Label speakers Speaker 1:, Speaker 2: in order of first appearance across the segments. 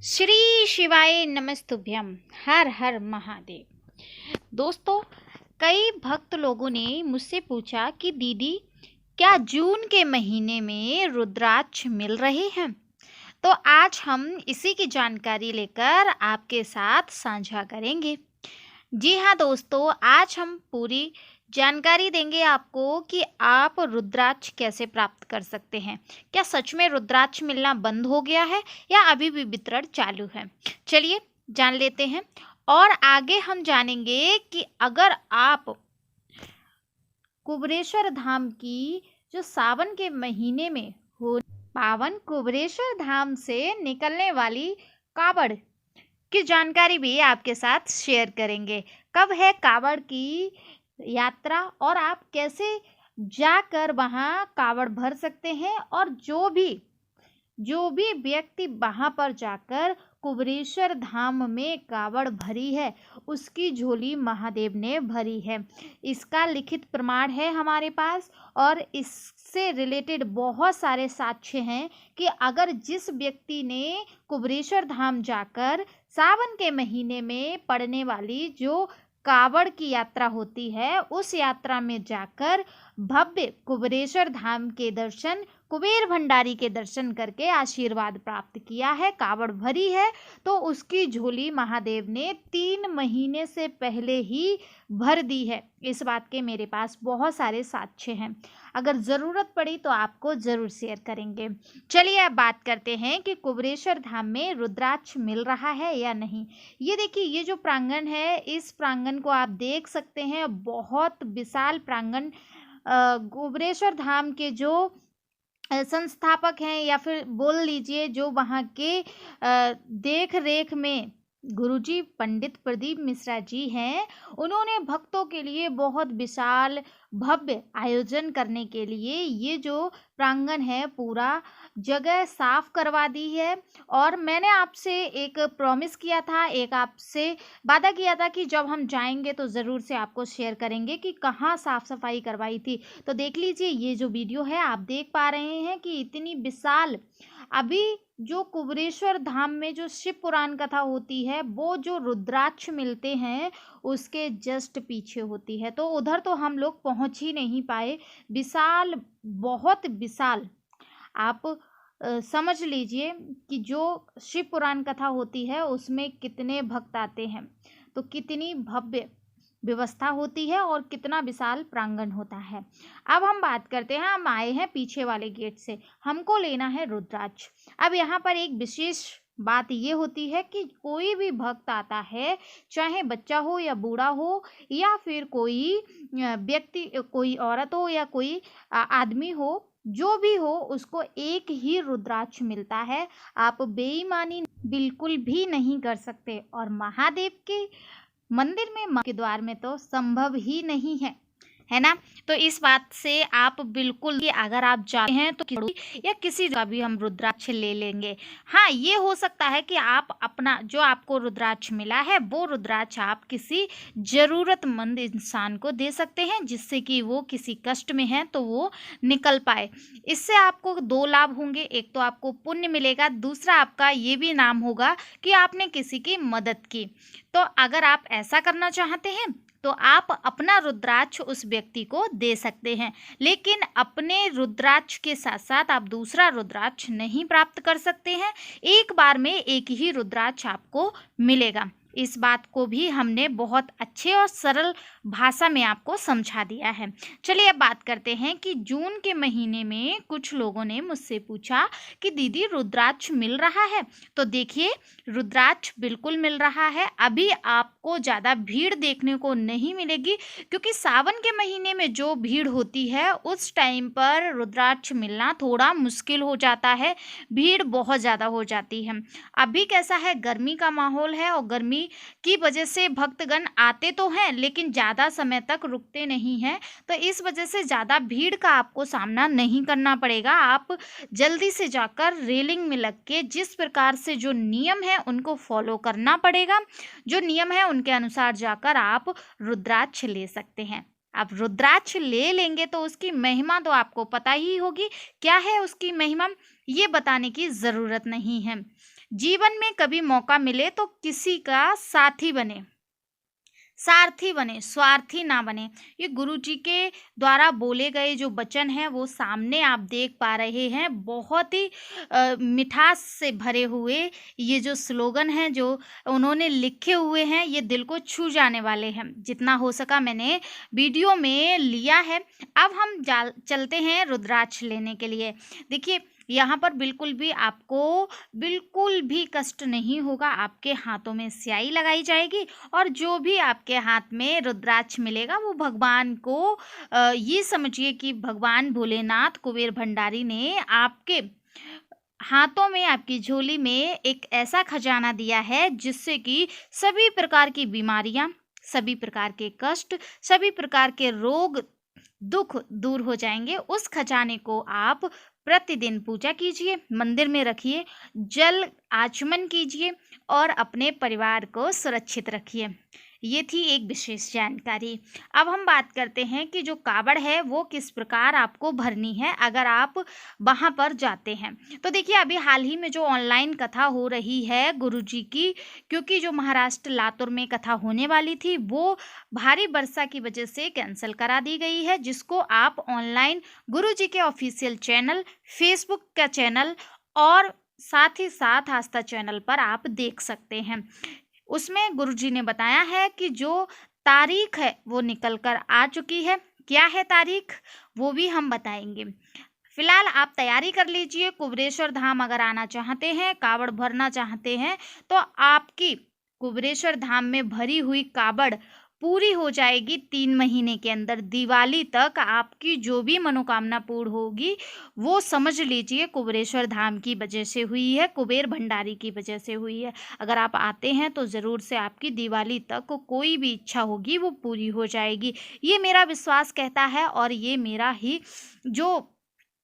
Speaker 1: श्री शिवाय नमस्तुभ्यम। हर हर महादेव। दोस्तों, कई भक्त लोगों ने मुझसे पूछा कि दीदी, क्या जून के महीने में रुद्राक्ष मिल रहे हैं? तो आज हम इसी की जानकारी लेकर आपके साथ साझा करेंगे। जी हाँ दोस्तों, आज हम पूरी जानकारी देंगे आपको कि आप रुद्राक्ष कैसे प्राप्त कर सकते हैं। क्या सच में रुद्राक्ष मिलना बंद हो गया है या अभी भी वितरण चालू है? चलिए जान लेते हैं। और आगे हम जानेंगे कि अगर आप कुबेरेश्वर धाम की जो सावन के महीने में हो पावन कुबेरेश्वर धाम से निकलने वाली कावड़ की जानकारी भी आपके साथ शेयर करेंगे। कब है कावड़ की यात्रा और आप कैसे जाकर वहाँ कावड़ भर सकते हैं, और जो भी व्यक्ति वहाँ पर जाकर कुबेरेश्वर धाम में कावड़ भरी है उसकी झोली महादेव ने भरी है। इसका लिखित प्रमाण है हमारे पास, और इससे रिलेटेड बहुत सारे साक्ष्य हैं कि अगर जिस व्यक्ति ने कुबेरेश्वर धाम जाकर सावन के महीने में पड़ने वाली जो कावड़ की यात्रा होती है उस यात्रा में जाकर भव्य कुबेरेश्वर धाम के दर्शन, कुबेर भंडारी के दर्शन करके आशीर्वाद प्राप्त किया है, कावड़ भरी है, तो उसकी झोली महादेव ने 3 महीने से पहले ही भर दी है। इस बात के मेरे पास बहुत सारे साक्ष्य हैं। अगर ज़रूरत पड़ी तो आपको ज़रूर शेयर करेंगे। चलिए अब बात करते हैं कि कुबेरेश्वर धाम में रुद्राक्ष मिल रहा है या नहीं। ये देखिए, ये जो प्रांगण है, इस प्रांगण को आप देख सकते हैं। बहुत विशाल प्रांगण। कुबेरेश्वर धाम के जो संस्थापक हैं या फिर बोल लीजिए जो वहाँ के देख रेख में गुरुजी पंडित प्रदीप मिश्रा जी हैं, उन्होंने भक्तों के लिए बहुत विशाल भव्य आयोजन करने के लिए ये जो प्रांगण है पूरा जगह साफ करवा दी है। और मैंने आपसे एक प्रॉमिस किया था, एक आपसे वादा किया था कि जब हम जाएंगे तो ज़रूर से आपको शेयर करेंगे कि कहाँ साफ़ सफाई करवाई थी। तो देख लीजिए, ये जो वीडियो है आप देख पा रहे हैं कि इतनी विशाल, अभी जो कुबेरेश्वर धाम में जो शिव पुराण कथा होती है वो जो रुद्राक्ष मिलते हैं उसके जस्ट पीछे होती है, तो उधर तो हम लोग पहुंच ही नहीं पाए। विशाल, बहुत विशाल। आप समझ लीजिए कि जो शिव पुराण कथा होती है उसमें कितने भक्त आते हैं, तो कितनी भव्य व्यवस्था होती है और कितना विशाल प्रांगण होता है। अब हम बात करते हैं, हम आए हैं पीछे वाले गेट से, हमको लेना है रुद्राक्ष। अब यहाँ पर एक विशेष बात ये होती है कि कोई भी भक्त आता है, चाहे बच्चा हो या बूढ़ा हो या फिर कोई व्यक्ति, कोई औरत हो या कोई आदमी हो, जो भी हो, उसको एक ही रुद्राक्ष मिलता है। आप बेईमानी बिल्कुल भी नहीं कर सकते, और महादेव के मंदिर में, मां के द्वार में तो संभव ही नहीं है ना। तो इस बात से आप बिल्कुल, कि अगर आप जाते हैं तो या किसी का भी हम रुद्राक्ष ले लेंगे। हाँ, ये हो सकता है कि आप अपना जो आपको रुद्राक्ष मिला है वो रुद्राक्ष आप किसी ज़रूरतमंद इंसान को दे सकते हैं, जिससे कि वो किसी कष्ट में है तो वो निकल पाए। इससे आपको 2 लाभ होंगे। एक तो आपको पुण्य मिलेगा, दूसरा आपका ये भी नाम होगा कि आपने किसी की मदद की। तो अगर आप ऐसा करना चाहते हैं तो आप अपना रुद्राक्ष उस व्यक्ति को दे सकते हैं, लेकिन अपने रुद्राक्ष के साथ साथ आप दूसरा रुद्राक्ष नहीं प्राप्त कर सकते हैं। एक बार में एक ही रुद्राक्ष आपको मिलेगा। इस बात को भी हमने बहुत अच्छे और सरल भाषा में आपको समझा दिया है। चलिए अब बात करते हैं कि जून के महीने में कुछ लोगों ने मुझसे पूछा कि दीदी रुद्राक्ष मिल रहा है? तो देखिए, रुद्राक्ष बिल्कुल मिल रहा है। अभी आपको ज़्यादा भीड़ देखने को नहीं मिलेगी, क्योंकि सावन के महीने में जो भीड़ होती है उस टाइम पर रुद्राक्ष मिलना थोड़ा मुश्किल हो जाता है, भीड़ बहुत ज़्यादा हो जाती है। अभी कैसा है, गर्मी का माहौल है, और गर्मी की वजह से भक्तगण आते तो हैं लेकिन ज़्यादा समय तक रुकते नहीं हैं, तो इस वजह से ज़्यादा भीड़ का आपको सामना नहीं करना पड़ेगा। आप जल्दी से जाकर रेलिंग में लग के जिस प्रकार से जो नियम है उनको फॉलो करना पड़ेगा, जो नियम है उनके अनुसार जाकर आप रुद्राक्ष ले सकते हैं। आप रुद्राक्ष ले लेंगे तो उसकी महिमा तो आपको पता ही होगी। क्या है उसकी महिमा, ये बताने की ज़रूरत नहीं है। जीवन में कभी मौका मिले तो किसी का साथी बने, सारथी बने, स्वार्थी ना बने। ये गुरुजी के द्वारा बोले गए जो वचन हैं वो सामने आप देख पा रहे हैं। बहुत ही मिठास से भरे हुए ये जो स्लोगन हैं जो उन्होंने लिखे हुए हैं, ये दिल को छू जाने वाले हैं। जितना हो सका मैंने वीडियो में लिया है। अब हम चलते हैं रुद्राक्ष लेने के लिए। देखिए, यहाँ पर बिल्कुल भी कष्ट नहीं होगा। आपके हाथों में स्याही लगाई जाएगी और जो भी आपके हाथ में रुद्राक्ष मिलेगा वो भगवान को ये समझिए कि भगवान भोलेनाथ कुबेर भंडारी ने आपके हाथों में, आपकी झोली में एक ऐसा खजाना दिया है जिससे कि सभी प्रकार की बीमारियां, सभी प्रकार के कष्ट, सभी प्रकार के रोग दुख दूर हो जाएंगे। उस खजाने को आप प्रतिदिन पूजा कीजिए, मंदिर में रखिए, जल आचमन कीजिए और अपने परिवार को सुरक्षित रखिए। ये थी एक विशेष जानकारी। अब हम बात करते हैं कि जो कावड़ है वो किस प्रकार आपको भरनी है अगर आप वहाँ पर जाते हैं। तो देखिए, अभी हाल ही में जो ऑनलाइन कथा हो रही है गुरुजी की, क्योंकि जो महाराष्ट्र लातूर में कथा होने वाली थी वो भारी वर्षा की वजह से कैंसिल करा दी गई है, जिसको आप ऑनलाइन गुरुजी के ऑफिशियल चैनल, फेसबुक का चैनल और साथ ही साथ आस्था चैनल पर आप देख सकते हैं। उसमें गुरुजी ने बताया है कि जो तारीख है वो निकल कर आ चुकी है। क्या है तारीख, वो भी हम बताएंगे। फिलहाल आप तैयारी कर लीजिए। कुबेरेश्वर धाम अगर आना चाहते हैं, कावड़ भरना चाहते हैं, तो आपकी कुबेरेश्वर धाम में भरी हुई कावड़ पूरी हो जाएगी 3 महीने के अंदर। दिवाली तक आपकी जो भी मनोकामना पूर्ण होगी वो समझ लीजिए कुबेरेश्वर धाम की वजह से हुई है, कुबेर भंडारी की वजह से हुई है। अगर आप आते हैं तो ज़रूर से आपकी दिवाली तक कोई भी इच्छा होगी वो पूरी हो जाएगी। ये मेरा विश्वास कहता है और ये मेरा ही जो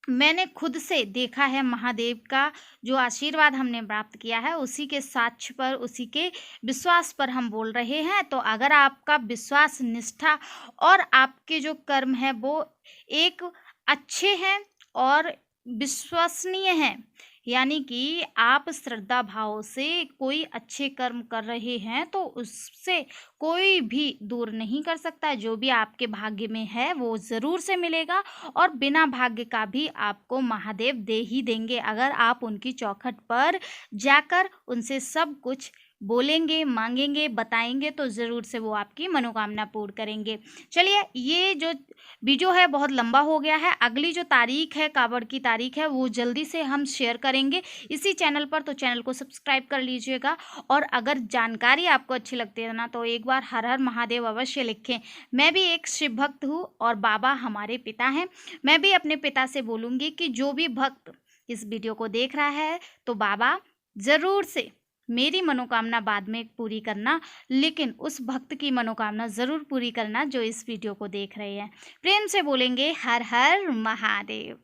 Speaker 1: मैंने खुद से देखा है, महादेव का जो आशीर्वाद हमने प्राप्त किया है उसी के साक्ष्य पर, उसी के विश्वास पर हम बोल रहे हैं। तो अगर आपका विश्वास, निष्ठा और आपके जो कर्म है वो एक अच्छे हैं और विश्वसनीय हैं, यानी कि आप श्रद्धा भाव से कोई अच्छे कर्म कर रहे हैं तो उससे कोई भी दूर नहीं कर सकता। जो भी आपके भाग्य में है वो ज़रूर से मिलेगा और बिना भाग्य का भी आपको महादेव दे ही देंगे अगर आप उनकी चौखट पर जाकर उनसे सब कुछ बोलेंगे, मांगेंगे, बताएंगे तो ज़रूर से वो आपकी मनोकामना पूर्ण करेंगे। चलिए, ये जो वीडियो है बहुत लंबा हो गया है। अगली जो तारीख है, कावड़ की तारीख है, वो जल्दी से हम शेयर करेंगे इसी चैनल पर, तो चैनल को सब्सक्राइब कर लीजिएगा। और अगर जानकारी आपको अच्छी लगती है ना तो एक बार हर हर महादेव अवश्य लिखें। मैं भी एक शिव भक्त हूँ और बाबा हमारे पिता हैं। मैं भी अपने पिता से बोलूँगी कि जो भी भक्त इस वीडियो को देख रहा है तो बाबा ज़रूर से मेरी मनोकामना बाद में पूरी करना, लेकिन उस भक्त की मनोकामना ज़रूर पूरी करना जो इस वीडियो को देख रहे हैं। प्रेम से बोलेंगे हर हर महादेव।